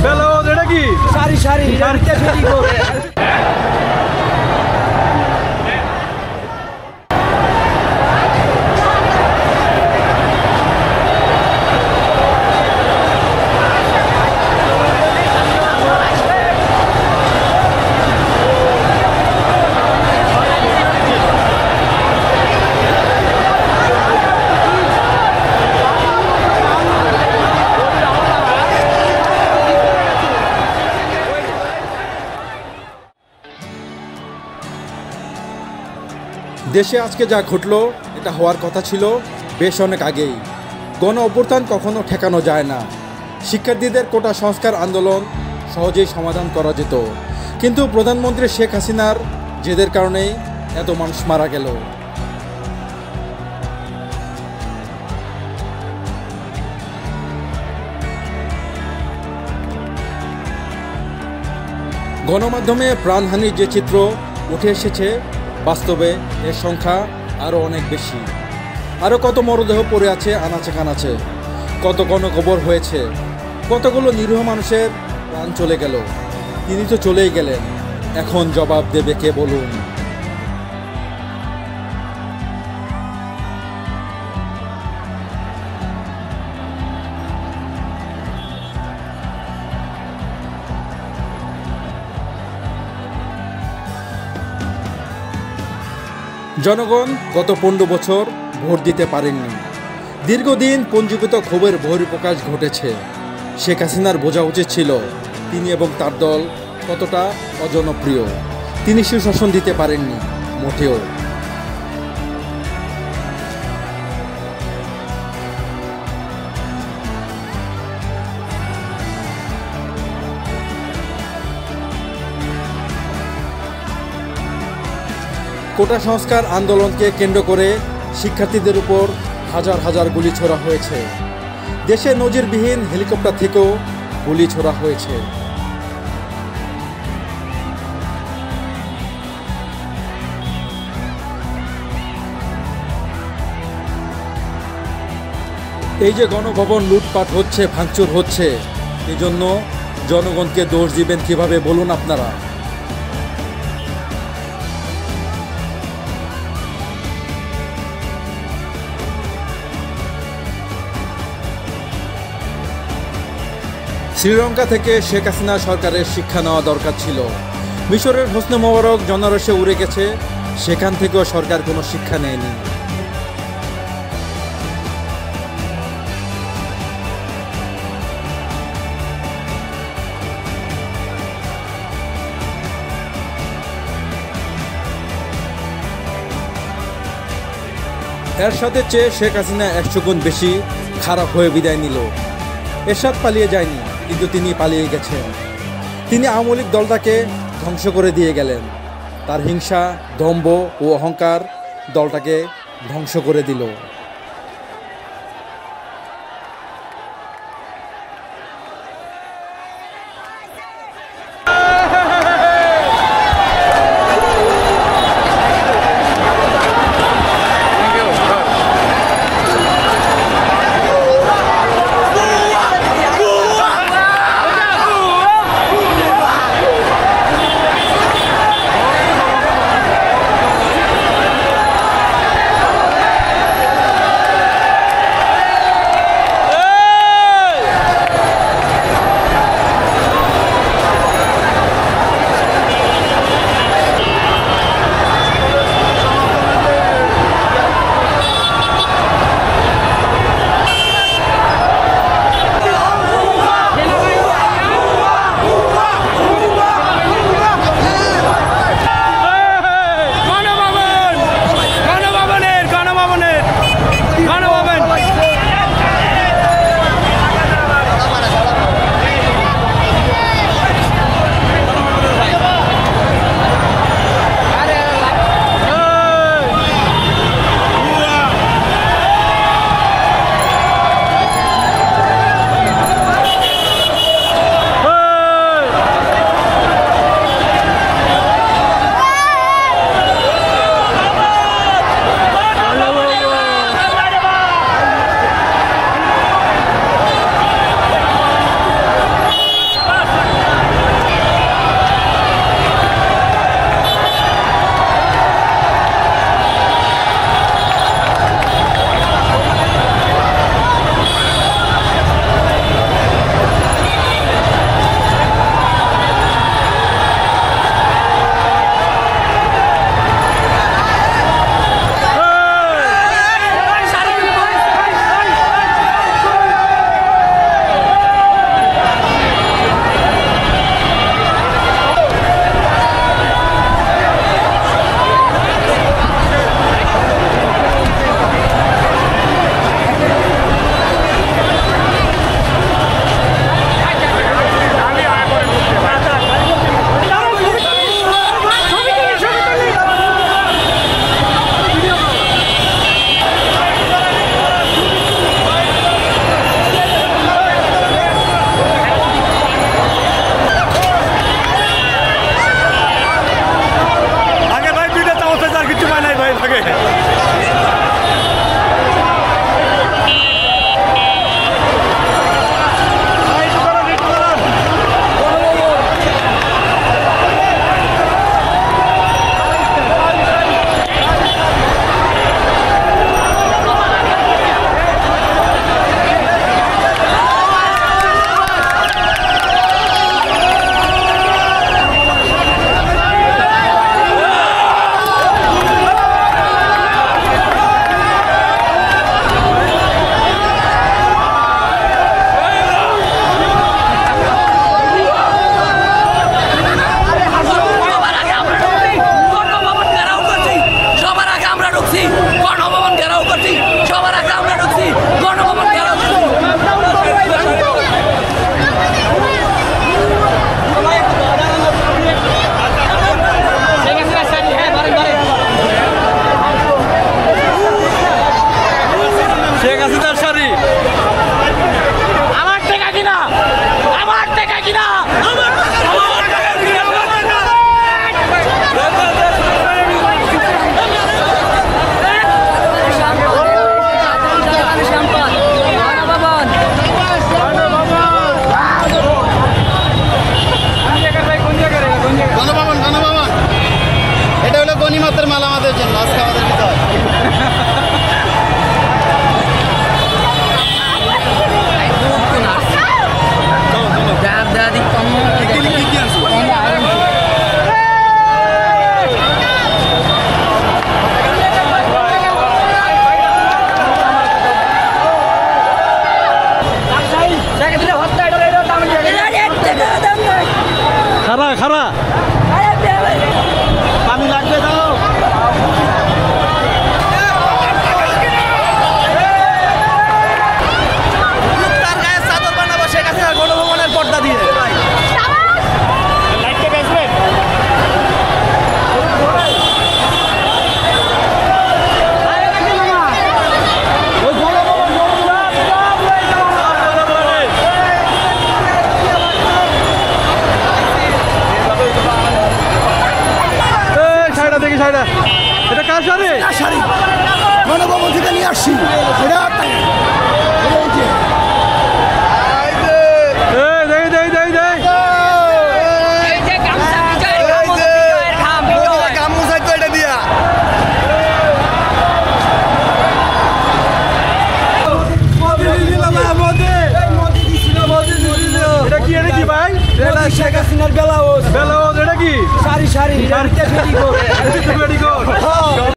বেলাওয়াজ এটা কি সারি সারি দেশে আজকে যা ঘটলো এটা হওয়ার কথা ছিল বেশ অনেক আগেই। গণ অভ্যুত্থান কখনো ঠেকানো যায় না। শিক্ষার্থীদের কোটা সংস্কার আন্দোলন সহজেই সমাধান করা যেত, কিন্তু প্রধানমন্ত্রী শেখ হাসিনার জেদের কারণেই এত মানুষ মারা গেল। গণমাধ্যমে প্রাণহানির যে চিত্র উঠে এসেছে, বাস্তবে এর সংখ্যা আরও অনেক বেশি। আরও কত মরদেহ পড়ে আছে আনাচে কানাচে, কত গণকবর হয়েছে, কতগুলো নিরীহ মানুষের প্রাণ চলে গেল। তিনি তো চলেই গেলেন, এখন জবাব দেবে কে বলুন? জনগণ গত 15 বছর ভোট দিতে পারেননি। দীর্ঘদিন পঞ্জীকৃত ক্ষোভের বহিঃপ্রকাশ ঘটেছে। শেখ হাসিনার বোঝা উচিত ছিল তিনি এবং তার দল কতটা অজনপ্রিয়। তিনি সুশাসন দিতে পারেননি মোটেও। কোটা সংস্কার আন্দোলনকে কেন্দ্র করে শিক্ষার্থীদের উপর হাজার হাজার গুলি ছোড়া হয়েছে। দেশে নজিরবিহীন হেলিকপ্টার থেকেও গুলি ছোড়া হয়েছে। এই যে গণভবন লুটপাট হচ্ছে, ভাঙচুর হচ্ছে, এজন্য জনগণকে দোষ দিবেন কিভাবে বলুন আপনারা? শ্রীলঙ্কা থেকে শেখ হাসিনা সরকারের শিক্ষা নেওয়া দরকার ছিল। মিশরের হোসনে মোবারক জনারসে উড়ে গেছে, সেখান থেকেও সরকার কোনো শিক্ষা নেয়নি। এরশাদের চেয়ে শেখ হাসিনা 100 গুণ বেশি খারাপ হয়ে বিদায় নিল। এরশাদ পালিয়ে যায়নি, কিন্তু তিনি পালিয়ে গেছেন। তিনি আওয়ামী লীগ দলটাকে ধ্বংস করে দিয়ে গেলেন। তার হিংসা, দম্ভ ও অহংকার দলটাকে ধ্বংস করে দিল। শাড়িটা, এটা কার শাড়ি? শাড়ি গণভবন থেকে নিয়ে আসছি। শেখ হাসিনার ব্লাউজ, এটা কি? শাড়ি শাড়ি